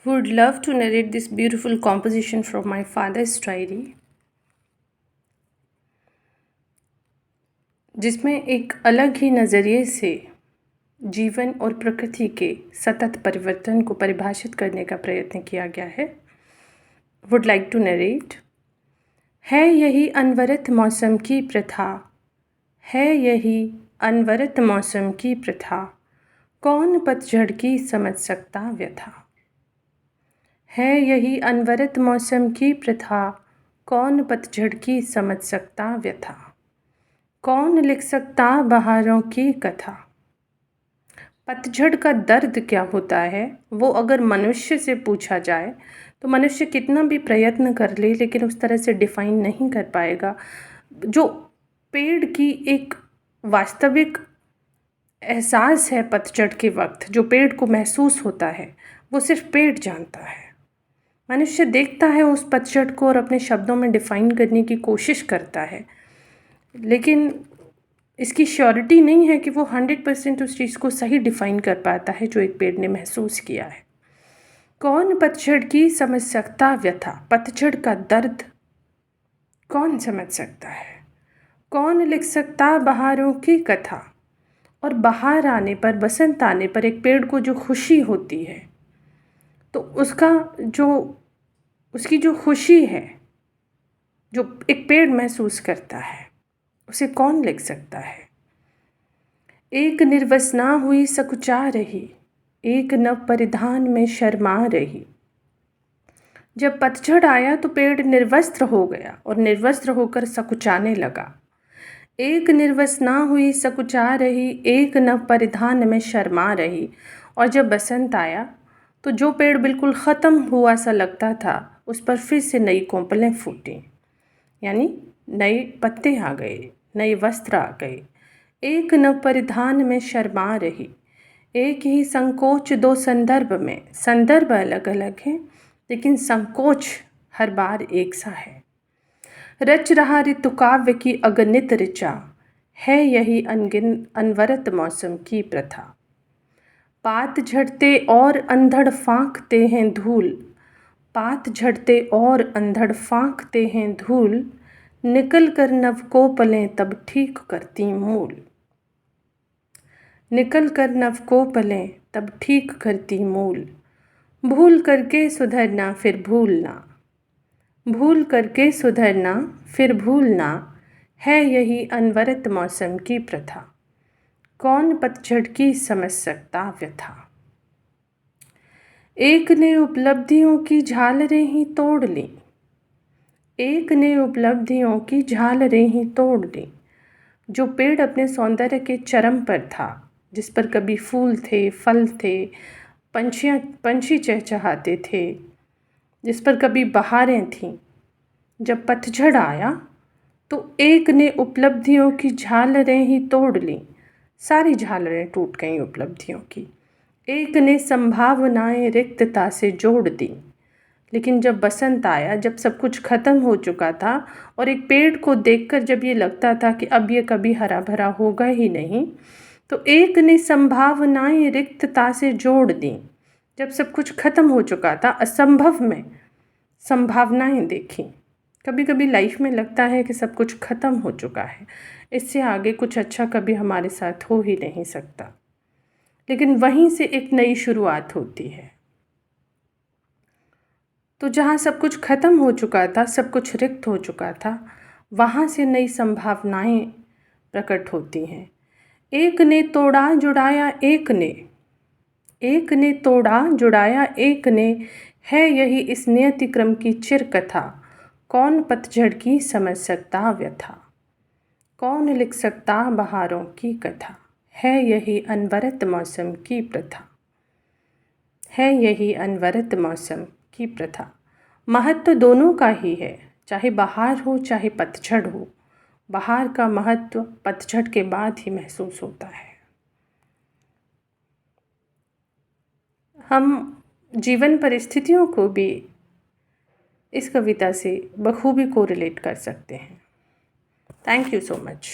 would love to narrate this beautiful composition from my father's diary, जिसमें एक अलग ही नज़रिए से जीवन और प्रकृति के सतत परिवर्तन को परिभाषित करने का प्रयत्न किया गया है। Would like to narrate. है यही अनवरत मौसम की प्रथा, है यही अनवरत मौसम की प्रथा, कौन पतझड़ की समझ सकता व्यथा। है यही अनवरत मौसम की प्रथा, कौन पतझड़ की समझ सकता व्यथा, कौन लिख सकता बहारों की कथा। पतझड़ का दर्द क्या होता है वो अगर मनुष्य से पूछा जाए तो मनुष्य कितना भी प्रयत्न कर ले लेकिन उस तरह से डिफ़ाइन नहीं कर पाएगा। जो पेड़ की एक वास्तविक एहसास है पतझड़ के वक्त, जो पेड़ को महसूस होता है, वो सिर्फ पेड़ जानता है। मनुष्य देखता है उस पतझड़ को और अपने शब्दों में डिफ़ाइन करने की कोशिश करता है, लेकिन इसकी श्योरिटी नहीं है कि वो 100% उस चीज़ को सही डिफ़ाइन कर पाता है जो एक पेड़ ने महसूस किया है। कौन पतझड़ की समझ सकता व्यथा, पतझड़ का दर्द कौन समझ सकता है। कौन लिख सकता बहारों की कथा। और बहार आने पर, बसंत आने पर एक पेड़ को जो खुशी होती है, तो उसकी जो खुशी है, जो एक पेड़ महसूस करता है, उसे कौन लिख सकता है। एक निर्वसना हुई सकुचा रही, एक नव परिधान में शर्मा रही। जब पतझड़ आया तो पेड़ निर्वस्त्र हो गया और निर्वस्त्र होकर सकुचाने लगा। एक निर्वसना हुई सकुचा रही, एक नव परिधान में शर्मा रही। और जब बसंत आया तो जो पेड़ बिल्कुल ख़त्म हुआ सा लगता था, उस पर फिर से नई कोंपलें फूटी, यानी नए पत्ते आ गए, नए वस्त्र आ गए। एक नव परिधान में शर्मा रही। एक ही संकोच दो संदर्भ में, संदर्भ अलग अलग हैं लेकिन संकोच हर बार एक सा है। रच रहा ऋतुकाव्य की अगणित ऋचा, है यही अनवरत मौसम की प्रथा। पात झड़ते और अंधड़ फांकते हैं धूल, पात झड़ते और अंधड़ फांकते हैं धूल, निकल कर नवकोपलें तब ठीक करती मूल। निकल कर नवकोपलें तब ठीक करती मूल। भूल करके सुधरना फिर भूलना, भूल करके सुधरना फिर भूलना, है यही अनवरत मौसम की प्रथा, कौन पतझड़ की समझ सकता व्यथा। एक ने उपलब्धियों की झालरें ही तोड़ ली, एक ने उपलब्धियों की झालरें ही तोड़ ली। जो पेड़ अपने सौंदर्य के चरम पर था, जिस पर कभी फूल थे, फल थे, पंछी चहचहाते थे, जिस पर कभी बहारें थीं, जब पतझड़ आया तो एक ने उपलब्धियों की झालरें ही तोड़ ली। सारी झालरें टूट गईं उपलब्धियों की। एक ने संभावनाएं रिक्तता से जोड़ दी। लेकिन जब बसंत आया, जब सब कुछ ख़त्म हो चुका था और एक पेड़ को देखकर जब ये लगता था कि अब ये कभी हरा भरा होगा ही नहीं, तो एक ने संभावनाएं रिक्तता से जोड़ दी। जब सब कुछ ख़त्म हो चुका था, असंभव में संभावनाएं देखी। कभी कभी लाइफ में लगता है कि सब कुछ ख़त्म हो चुका है, इससे आगे कुछ अच्छा कभी हमारे साथ हो ही नहीं सकता, लेकिन वहीं से एक नई शुरुआत होती है। तो जहाँ सब कुछ ख़त्म हो चुका था, सब कुछ रिक्त हो चुका था, वहाँ से नई संभावनाएं प्रकट होती हैं। एक ने तोड़ा जुड़ाया एक ने, एक ने तोड़ा जुड़ाया एक ने, है यही इस नियति क्रम की चिर कथा, कौन पतझड़ की समझ सकता व्यथा, कौन लिख सकता बहारों की कथा। है यही अनवरत मौसम की प्रथा, है यही अनवरत मौसम की प्रथा। महत्व दोनों का ही है, चाहे बहार हो चाहे पतझड़ हो। बहार का महत्व पतझड़ के बाद ही महसूस होता है। हम जीवन परिस्थितियों को भी इस कविता से बखूबी कोरिलेट कर सकते हैं। Thank you so much.